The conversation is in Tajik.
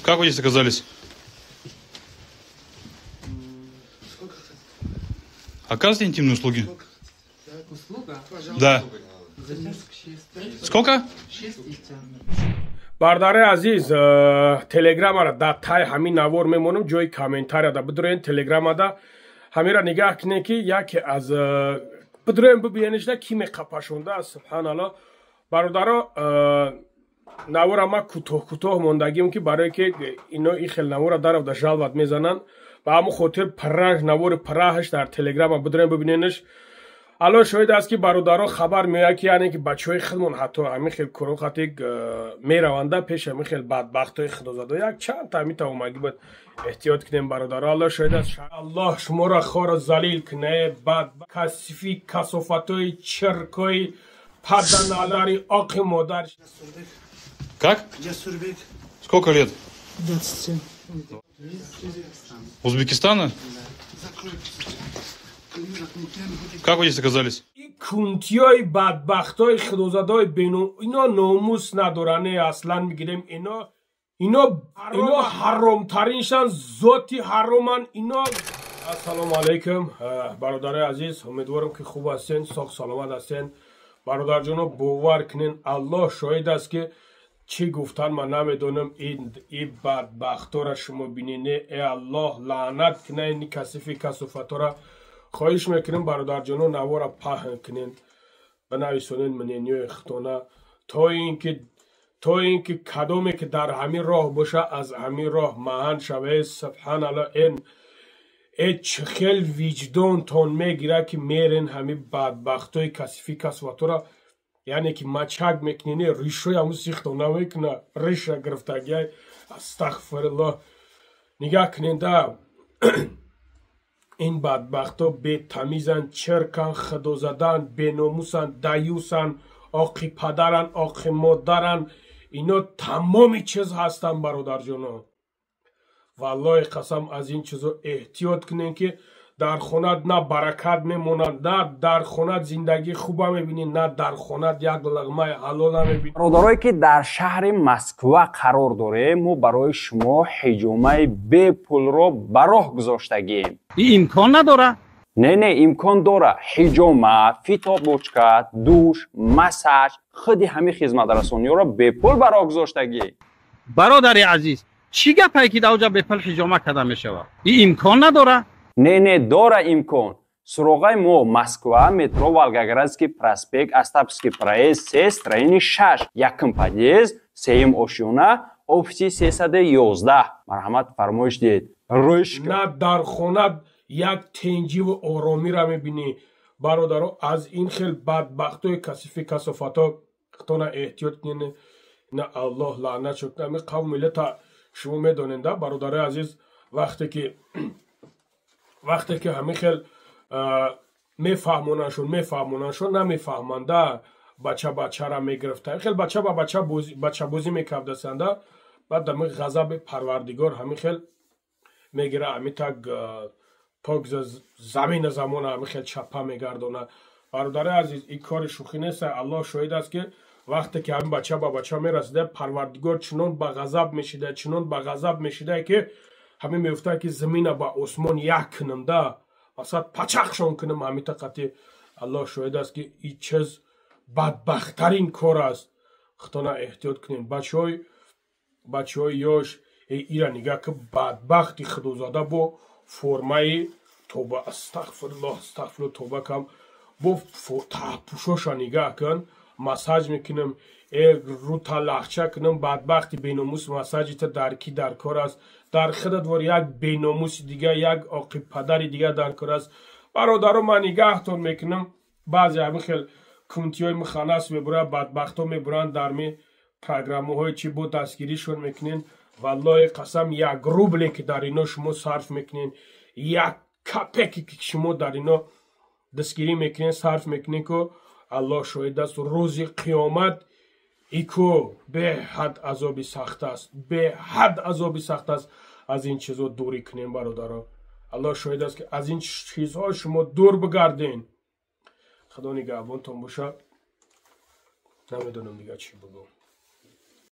Как вы здесь оказались? Оказываете интимные услуги? Услуга? Да. Сколько? 6 Бардаре азиз, телеграммара да тай ҳамин навор мемонам ҷои комментарияда бидурен телеграммада ҳамира нигаҳ кинем ки яке аз бидурен бибиненишда ки меқапашондааст субҳаналлоҳ бародаро навора ма кӯтоҳ мондагим ки барое ки ино ин хел навора даравда жалват мезананд ба ҳамон хотир парах навори параҳаш дар телеграмма бидурен бибинениш الان شاید است که برادرها خبر میاد که یعنی که بچهای خودمون حتی همین خیلی کرون خاطر میرونده پیش همین خیلی بدبختای خدازاده یک چند تا میتونم مگه باید احتیاط کنیم برادرها الله شاید است الله شما را خار و ذلیل کنه بد کثیفی کثافتای چرکای پردنالاری آق مادر Как? Джасурбек. Сколько лет? 27. Узбекистана? Как вы здесь оказались? کونتیای بدبختای خدازادای بینو اینا ناموس ندارنه اصلا میگیریم اینا حرامترینشن ذاتی حرامن اینا السلام علیکم برادر عزیز امیدوارم که خوب هستین ساخت سلامت هستین برادر جانو باور کنین الله شاهد است که چی گفتن من نمیدونم این بدبختا را شما بینینه ای الله لعنت کنه این کثیفی کثافتا را خواهش میکنیم برادر جانو نوارا پهن کنین بنویسونین منینیو اختونه تا اینکه کدامی که در همین راه باشه از همین راه مهن شوه سبحان الله این چخیل وجدان تان میگیره که میرین همین بدبختای کثیفی کثافتا را یعنی که مچک میکنین ریشوی همون سیختونه میکنه ریش گرفتگی استغفرالله نگاه کنین دا این بدبختا به تمیزن چرکن خدازدن به ناموسن دیوسن آقی پدرن آقی مادرن اینا تمامی چیز هستن برادر جانا والله قسم از این چیزا احتیاط کنین که در خونت نه برکت میمونند نه در خونت زندگی خوبه میبینی نه در خونت یک لقمه حلال میبینی برادرایی که در شهر مسکو قرار داره ما برای شما حجامه به پول رو براه گذاشتگیم این امکان نداره؟ نه امکان داره حجامه فیتابوچکا دوش مساج خودی همه خدمت رسانی رو به پول براه گذاشتگیم برادر عزیز چی گپی که دوجا به پول حجامه کده میشوه این امکان نداره؟ نه داره امکان سراغای ما مسکو مترو والگاگрадский проспект Остапский проезд 3 строение 6 яким подъезд сеим ошиона офиси 311 марҳамат фармоиш дед نه در خونت یک تنجی و آرامی را میبینی برادرها از این خیل بدبختای کثیفی کثافتا خطانه احتیاط کنین نه الله لعنت شد همین قوم ملت شما میداننده برادر عزیز وقتی که همین خیل میفهمونشون نمیفهمنده بچه را میگرفته خیل بچه با بچه بازی میکردستنده بعد دمی غضب پروردگار همین خیل میگیره همین تک پاک زمین زمان همین خیل چپه میگردونه برادر عزیز این کار شوخی نیست الله شاهد است که وقتی که همین بچه با بچه میرسیده پروردگار چنان با غضب میشیده که همین میفته که زمین با آسمان یک کنم ده اصلا پچخشان کنم همین تقطی الله شاهد است که این چیز بدبخترین کار است خطانه احتیاط کنیم بچه های یاش ایران نگاه که بدبختی خدازاده با فرمای توبه استغفرالله توبه کم با پوشاش نگاه کن مساج میکنم رو تا لخچه کنم بدبختی بیناموس مساجی تا در کار است در خودت ور یک بیناموس دیگه یک آقی پدری دیگه در کار است برادرو من نگاه تون میکنم بعضی همین خیل کمونتی های مخانس میبره بدبخت ها میبرن در می پروگرام های چی بود دستگیریشون میکنین والله قسم یک روبلی که در اینا شما صرف میکنین یک کپکی که شما در اینا دستگیری میکنین صرف میکنین که الله شاهد است روز قیامت ایکو به حد عذابی سخت است از این چیزا دوری کنین برادرها الله شاهد است که از این چیزها شما دور بگردین خدا نگهبانتون باشه نمیدونم دیگه چی بگم